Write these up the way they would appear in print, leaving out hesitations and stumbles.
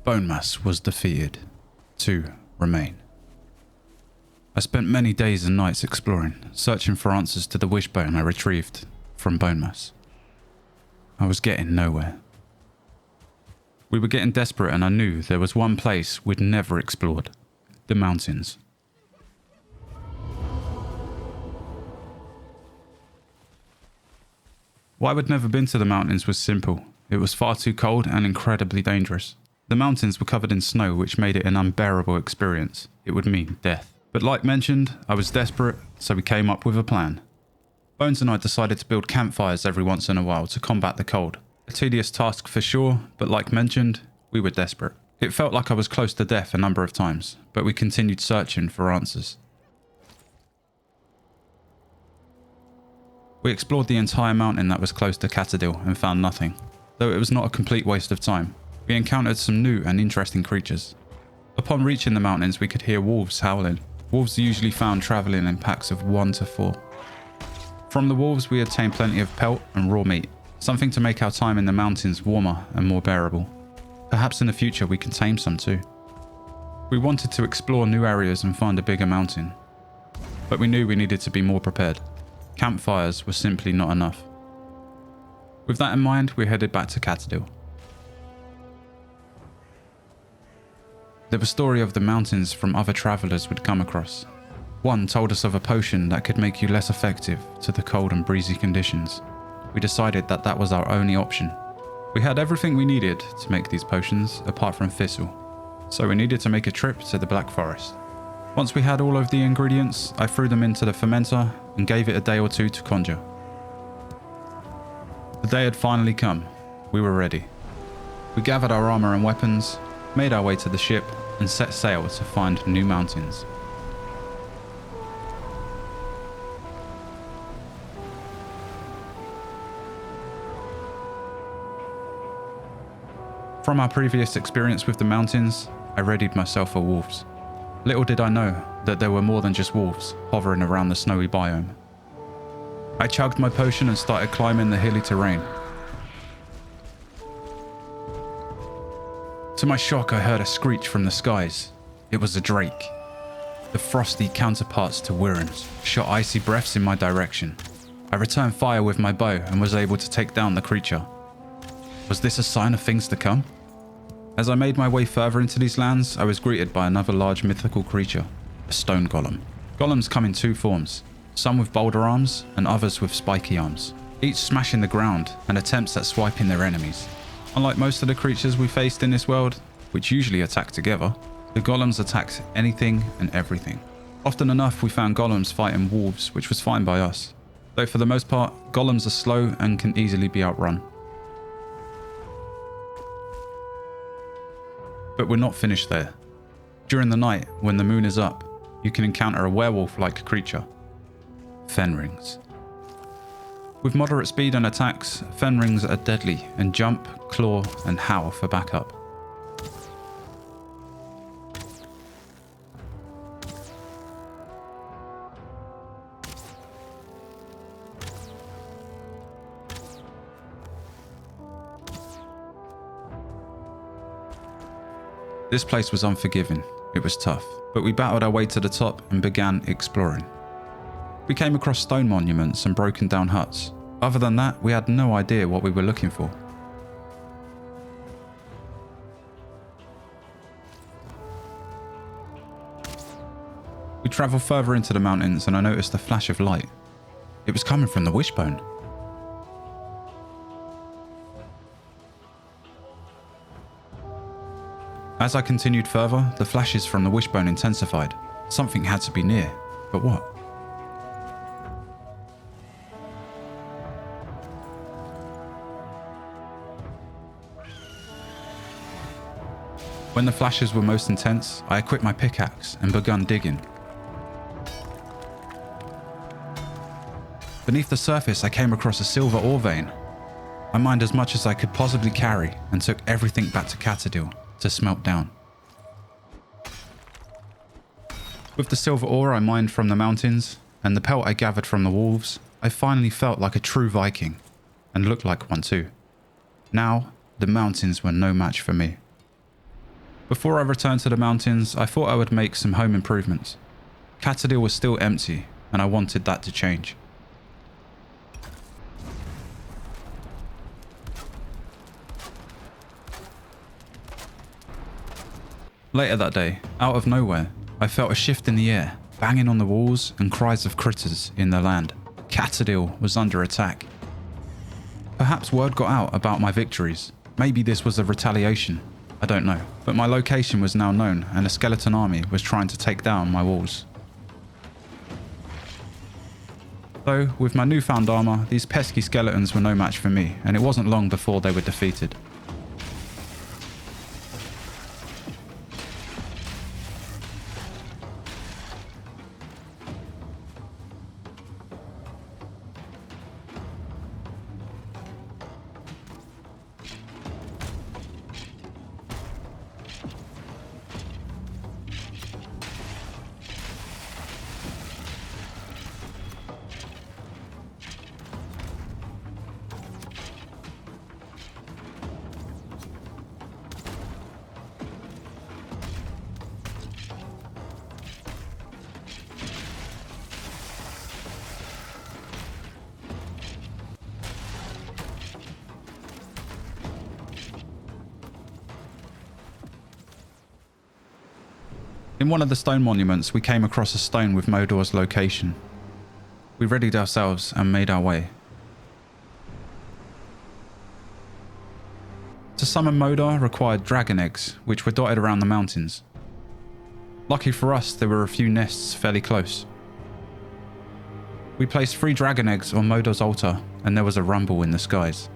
Bone mass was defeated. 2 remain. I spent many days and nights exploring, searching for answers to the wishbone I retrieved from bone mass. I was getting nowhere. We were getting desperate, and I knew there was one place we'd never explored: the mountains. Why we'd never been to the mountains was simple. It was far too cold and incredibly dangerous. The mountains were covered in snow, which made it an unbearable experience. It would mean death. But like mentioned, I was desperate, so we came up with a plan. Bones and I decided to build campfires every once in a while to combat the cold. A tedious task for sure, but like mentioned, we were desperate. It felt like I was close to death a number of times, but we continued searching for answers. We explored the entire mountain that was close to Catadil and found nothing. Though it was not a complete waste of time, we encountered some new and interesting creatures. Upon reaching the mountains, we could hear wolves howling. Wolves are usually found travelling in packs of 1 to 4. From the wolves, we obtained plenty of pelt and raw meat, something to make our time in the mountains warmer and more bearable. Perhaps in the future we can tame some too. We wanted to explore new areas and find a bigger mountain, but we knew we needed to be more prepared. Campfires were simply not enough. With that in mind, we headed back to Catadil. There was a story of the mountains from other travellers we'd come across. One told us of a potion that could make you less effective to the cold and breezy conditions. We decided that that was our only option. We had everything we needed to make these potions apart from thistle, so we needed to make a trip to the Black Forest. Once we had all of the ingredients, I threw them into the fermenter and gave it a day or two to conjure. The day had finally come. We were ready. We gathered our armour and weapons, made our way to the ship, and set sail to find new mountains. From our previous experience with the mountains, I readied myself for wolves. Little did I know that there were more than just wolves hovering around the snowy biome. I chugged my potion and started climbing the hilly terrain. To my shock, I heard a screech from the skies. It was a drake. The frosty counterparts to Wyrms shot icy breaths in my direction. I returned fire with my bow and was able to take down the creature. Was this a sign of things to come? As I made my way further into these lands, I was greeted by another large mythical creature, a stone golem. Golems come in 2 forms, some with boulder arms and others with spiky arms, each smashing the ground and attempts at swiping their enemies. Unlike most of the creatures we faced in this world, which usually attack together, the golems attacked anything and everything. Often enough, we found golems fighting wolves, which was fine by us, though for the most part, golems are slow and can easily be outrun. But we're not finished there. During the night, when the moon is up, you can encounter a werewolf-like creature, Fenrings. With moderate speed and attacks, Fenrings are deadly and jump, claw, and howl for backup. This place was unforgiving. It was tough, but we battled our way to the top and began exploring. We came across stone monuments and broken down huts. Other than that, we had no idea what we were looking for. We travelled further into the mountains and I noticed a flash of light. It was coming from the wishbone. As I continued further, the flashes from the wishbone intensified. Something had to be near, but what? When the flashes were most intense, I equipped my pickaxe and begun digging. Beneath the surface, I came across a silver ore vein. I mined as much as I could possibly carry and took everything back to Catadil to smelt down. With the silver ore I mined from the mountains and the pelt I gathered from the wolves, I finally felt like a true Viking, and looked like one too. Now, the mountains were no match for me. Before I returned to the mountains, I thought I would make some home improvements. Catadil was still empty, and I wanted that to change. Later that day, out of nowhere, I felt a shift in the air, banging on the walls and cries of critters in the land. Catadil was under attack. Perhaps word got out about my victories. Maybe this was a retaliation. I don't know. But my location was now known and a skeleton army was trying to take down my walls. Though, with my newfound armor, these pesky skeletons were no match for me, and it wasn't long before they were defeated. In one of the stone monuments, we came across a stone with Modor's location. We readied ourselves and made our way. To summon Modor required dragon eggs, which were dotted around the mountains. Lucky for us, there were a few nests fairly close. We placed 3 dragon eggs on Modor's altar, and there was a rumble in the skies.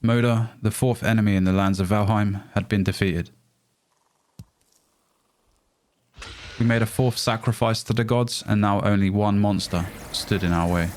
Modor, the 4th enemy in the lands of Valheim, had been defeated. We made a 4th sacrifice to the gods, and now only one monster stood in our way.